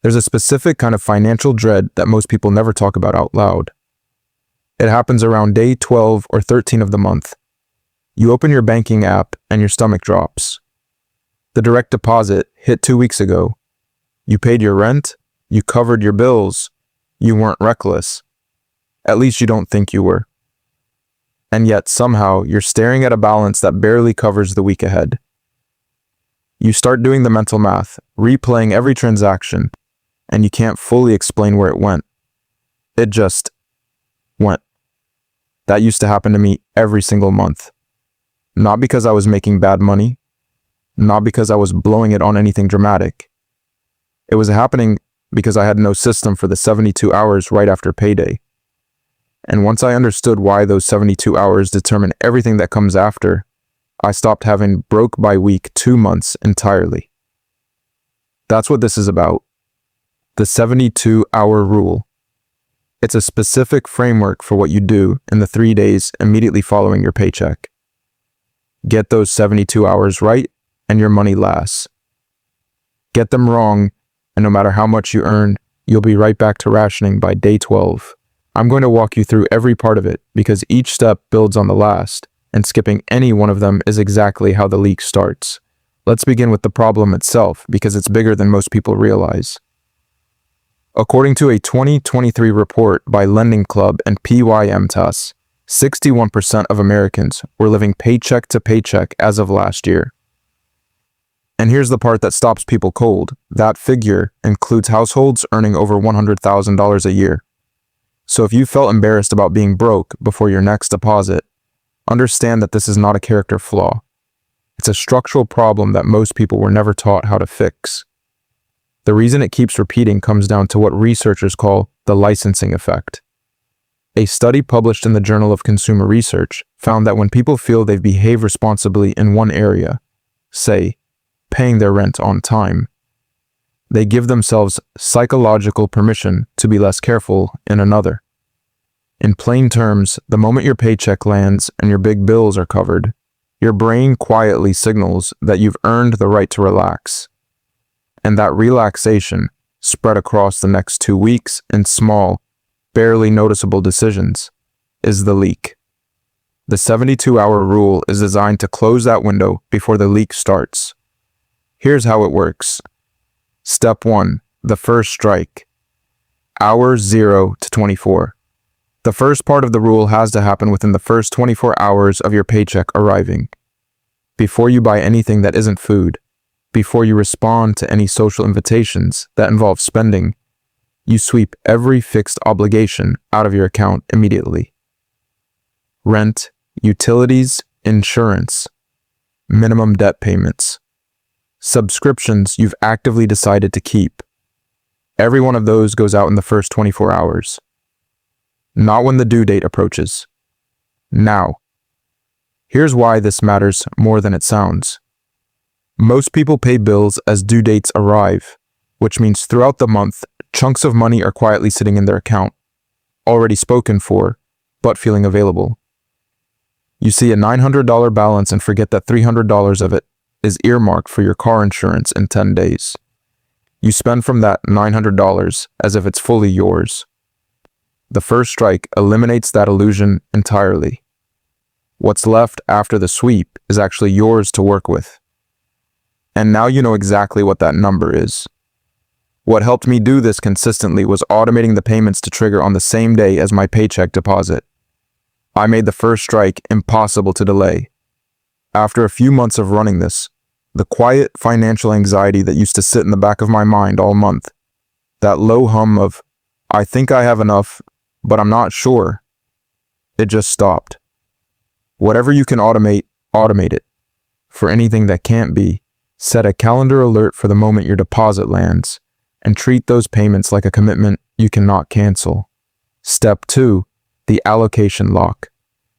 There's a specific kind of financial dread that most people never talk about out loud. It happens around day 12 or 13 of the month. You open your banking app and your stomach drops. The direct deposit hit 2 weeks ago. You paid your rent, you covered your bills, you weren't reckless. At least you don't think you were. And yet somehow you're staring at a balance that barely covers the week ahead. You start doing the mental math, replaying every transaction, and you can't fully explain where it went. It just went. That used to happen to me every single month. Not because I was making bad money, not because I was blowing it on anything dramatic. It was happening because I had no system for the 72 hours right after payday. And once I understood why those 72 hours determine everything that comes after, I stopped having broke by week 2 months entirely. That's what this is about. The 72-hour rule. It's a specific framework for what you do in the 3 days immediately following your paycheck. Get those 72 hours right, and your money lasts. Get them wrong, and no matter how much you earn, you'll be right back to rationing by day 12. I'm going to walk you through every part of it because each step builds on the last, and skipping any one of them is exactly how the leak starts. Let's begin with the problem itself because it's bigger than most people realize. According to a 2023 report by Lending Club and PYMTAS, 61% of Americans were living paycheck to paycheck as of last year. And here's the part that stops people cold. That figure includes households earning over $100,000 a year. So if you felt embarrassed about being broke before your next deposit, understand that this is not a character flaw. It's a structural problem that most people were never taught how to fix. The reason it keeps repeating comes down to what researchers call the licensing effect. A study published in the Journal of Consumer Research found that when people feel they've behaved responsibly in one area, say, paying their rent on time, they give themselves psychological permission to be less careful in another. In plain terms, the moment your paycheck lands and your big bills are covered, your brain quietly signals that you've earned the right to relax. And that relaxation, spread across the next 2 weeks in small, barely noticeable decisions, is the leak. The 72-hour rule is designed to close that window before the leak starts. Here's how it works. Step 1, the first strike. Hours 0 to 24. The first part of the rule has to happen within the first 24 hours of your paycheck arriving. Before you buy anything that isn't food, before you respond to any social invitations that involve spending, you sweep every fixed obligation out of your account immediately. Rent, utilities, insurance, minimum debt payments, subscriptions you've actively decided to keep. Every one of those goes out in the first 24 hours. Not when the due date approaches. Now. Here's why this matters more than it sounds. Most people pay bills as due dates arrive, which means throughout the month, chunks of money are quietly sitting in their account, already spoken for, but feeling available. You see a $900 balance and forget that $300 of it is earmarked for your car insurance in 10 days. You spend from that $900 as if it's fully yours. The first strike eliminates that illusion entirely. What's left after the sweep is actually yours to work with. And now you know exactly what that number is. What helped me do this consistently was automating the payments to trigger on the same day as my paycheck deposit. I made the first strike impossible to delay. After a few months of running this, the quiet financial anxiety that used to sit in the back of my mind all month, that low hum of, I think I have enough, but I'm not sure, it just stopped. Whatever you can automate, automate it. For anything that can't be, set a calendar alert for the moment your deposit lands, and treat those payments like a commitment you cannot cancel. Step 2, the allocation lock.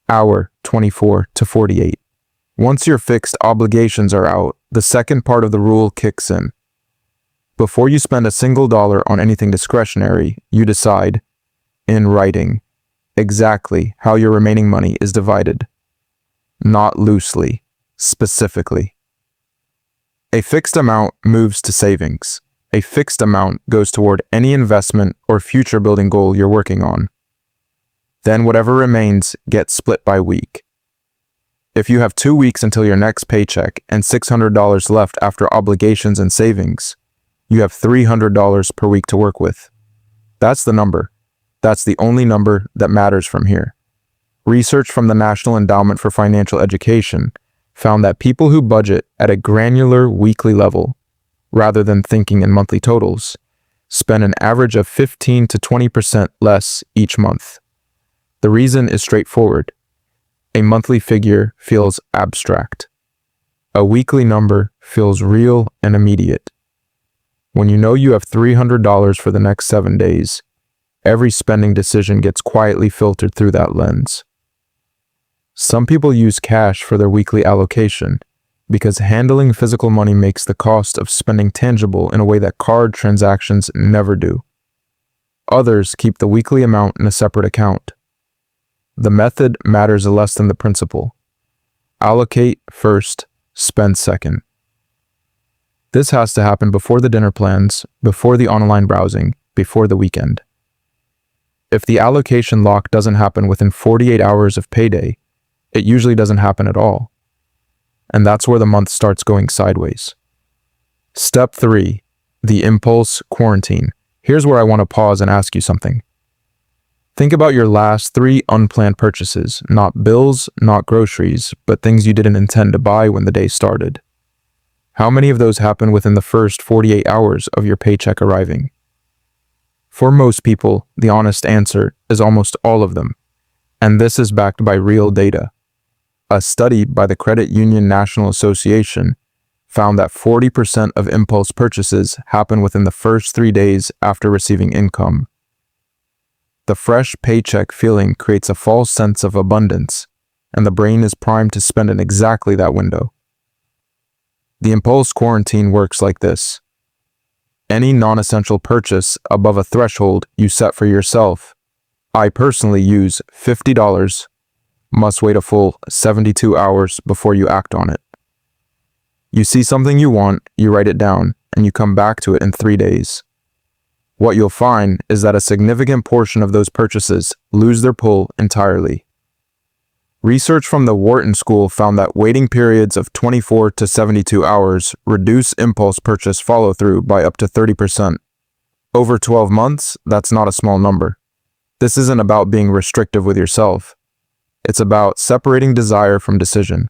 Hour 24 to 48. Once your fixed obligations are out, the second part of the rule kicks in. Before you spend a single dollar on anything discretionary, you decide, in writing, exactly how your remaining money is divided. Not loosely, specifically. A fixed amount moves to savings. a fixed amount goes toward any investment or future building goal you're working on. Then whatever remains gets split by week. If you have 2 weeks until your next paycheck and $600 left after obligations and savings, you have $300 per week to work with. That's the number. That's the only number that matters from here. Research from the National Endowment for Financial Education found that people who budget at a granular weekly level, rather than thinking in monthly totals, spend an average of 15 to 20% less each month. The reason is straightforward. A monthly figure feels abstract. A weekly number feels real and immediate. When you know you have $300 for the next 7 days, every spending decision gets quietly filtered through that lens. Some people use cash for their weekly allocation because handling physical money makes the cost of spending tangible in a way that card transactions never do. Others keep the weekly amount in a separate account. The method matters less than the principle. Allocate first, spend second. This has to happen before the dinner plans, before the online browsing, before the weekend. If the allocation lock doesn't happen within 48 hours of payday, it usually doesn't happen at all. And that's where the month starts going sideways. Step 3, the impulse quarantine. Here's where I want to pause and ask you something. Think about your last 3 unplanned purchases, not bills, not groceries, but things you didn't intend to buy when the day started. How many of those happen within the first 48 hours of your paycheck arriving? For most people, the honest answer is almost all of them, and this is backed by real data. A study by the Credit Union National Association found that 40% of impulse purchases happen within the first 3 days after receiving income. The fresh paycheck feeling creates a false sense of abundance, and the brain is primed to spend in exactly that window. The impulse quarantine works like this. Any non-essential purchase above a threshold you set for yourself, I personally use $50, must wait a full 72 hours before you act on it. You see something you want, you write it down, and you come back to it in 3 days. What you'll find is that a significant portion of those purchases lose their pull entirely. Research from the Wharton School found that waiting periods of 24 to 72 hours reduce impulse purchase follow-through by up to 30%. Over 12 months, that's not a small number. This isn't about being restrictive with yourself. It's about separating desire from decision.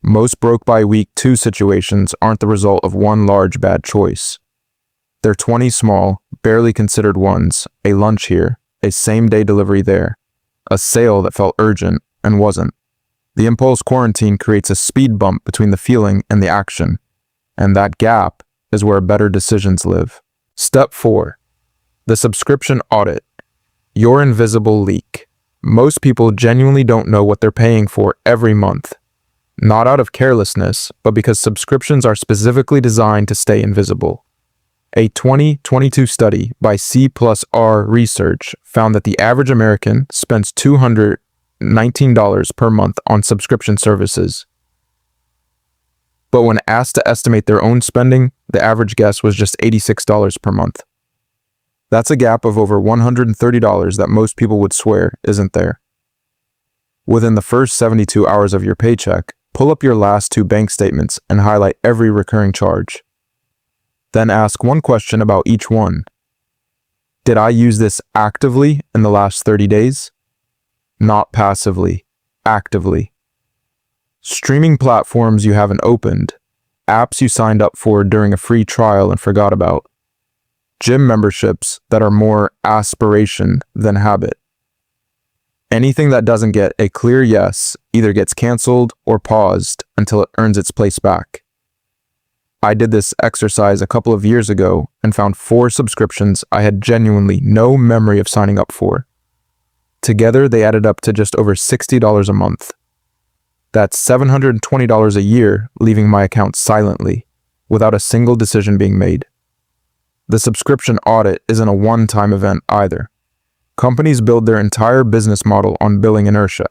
Most broke by week 2 situations aren't the result of one large bad choice. They're 20 small, barely considered ones, a lunch here, a same-day delivery there, a sale that felt urgent and wasn't. The impulse quarantine creates a speed bump between the feeling and the action, and that gap is where better decisions live. Step 4. The subscription audit. Your invisible leak. Most people genuinely don't know what they're paying for every month. Not out of carelessness, but because subscriptions are specifically designed to stay invisible. A 2022 study by C+R Research found that the average American spends $219 per month on subscription services. But when asked to estimate their own spending, the average guess was just $86 per month. That's a gap of over $130 that most people would swear isn't there. Within the first 72 hours of your paycheck, pull up your last 2 bank statements and highlight every recurring charge. Then ask one question about each one. Did I use this actively in the last 30 days? Not passively, actively. Streaming platforms you haven't opened, apps you signed up for during a free trial and forgot about, gym memberships that are more aspiration than habit. Anything that doesn't get a clear yes either gets canceled or paused until it earns its place back. I did this exercise a couple of years ago and found 4 subscriptions I had genuinely no memory of signing up for. Together, they added up to just over $60 a month. That's $720 a year leaving my account silently, without a single decision being made. The subscription audit isn't a one-time event either. Companies build their entire business model on billing inertia,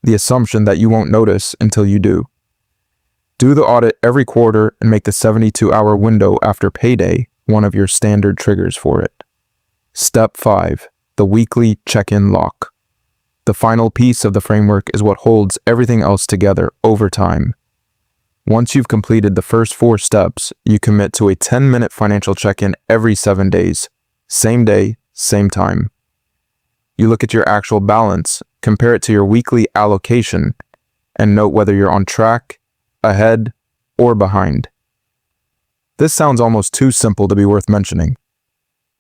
the assumption that you won't notice until you do. Do the audit every quarter and make the 72-hour window after payday one of your standard triggers for it. Step 5. The weekly check-in lock. The final piece of the framework is what holds everything else together over time. Once you've completed the first 4 steps, you commit to a 10-minute financial check-in every 7 days. Same day, same time. You look at your actual balance, compare it to your weekly allocation, and note whether you're on track, ahead, or behind. This sounds almost too simple to be worth mentioning,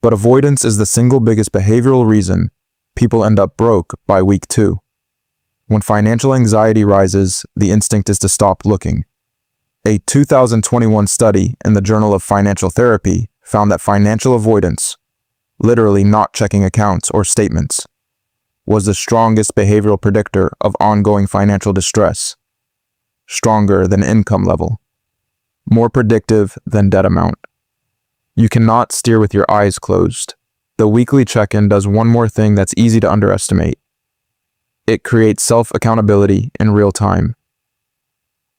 but avoidance is the single biggest behavioral reason people end up broke by week 2. When financial anxiety rises, the instinct is to stop looking. A 2021 study in the Journal of Financial Therapy found that financial avoidance, literally not checking accounts or statements, was the strongest behavioral predictor of ongoing financial distress, stronger than income level, more predictive than debt amount. You cannot steer with your eyes closed. The weekly check-in does one more thing that's easy to underestimate. It creates self-accountability in real time.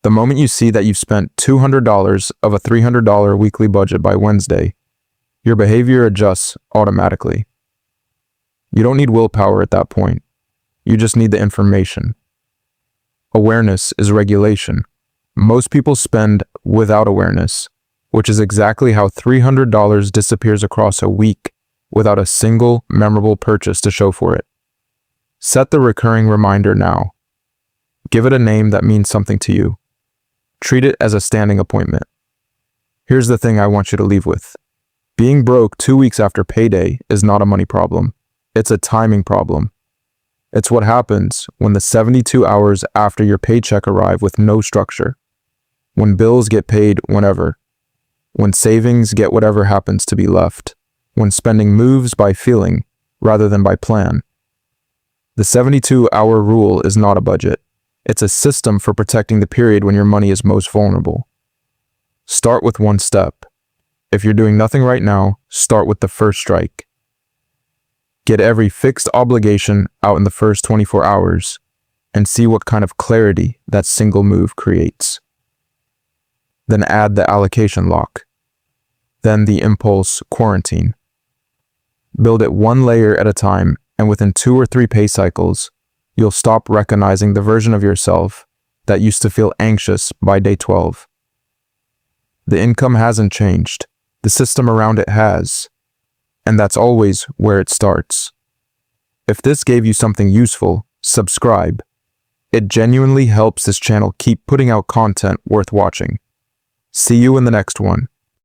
The moment you see that you've spent $200 of a $300 weekly budget by Wednesday, your behavior adjusts automatically. You don't need willpower at that point. You just need the information. Awareness is regulation. Most people spend without awareness, which is exactly how $300 disappears across a week without a single memorable purchase to show for it. Set the recurring reminder now. Give it a name that means something to you. Treat it as a standing appointment. Here's the thing I want you to leave with. Being broke 2 weeks after payday is not a money problem. It's a timing problem. It's what happens when the 72 hours after your paycheck arrive with no structure, when bills get paid whenever, when savings get whatever happens to be left, when spending moves by feeling rather than by plan. The 72-hour rule is not a budget. It's a system for protecting the period when your money is most vulnerable. Start with one step. If you're doing nothing right now, start with the first strike. Get every fixed obligation out in the first 24 hours and see what kind of clarity that single move creates. Then add the allocation lock. Then the impulse quarantine. Build it one layer at a time, and within 2 or 3 pay cycles, you'll stop recognizing the version of yourself that used to feel anxious by day 12. The income hasn't changed. The system around it has. And that's always where it starts. If this gave you something useful, subscribe. It genuinely helps this channel keep putting out content worth watching. See you in the next one.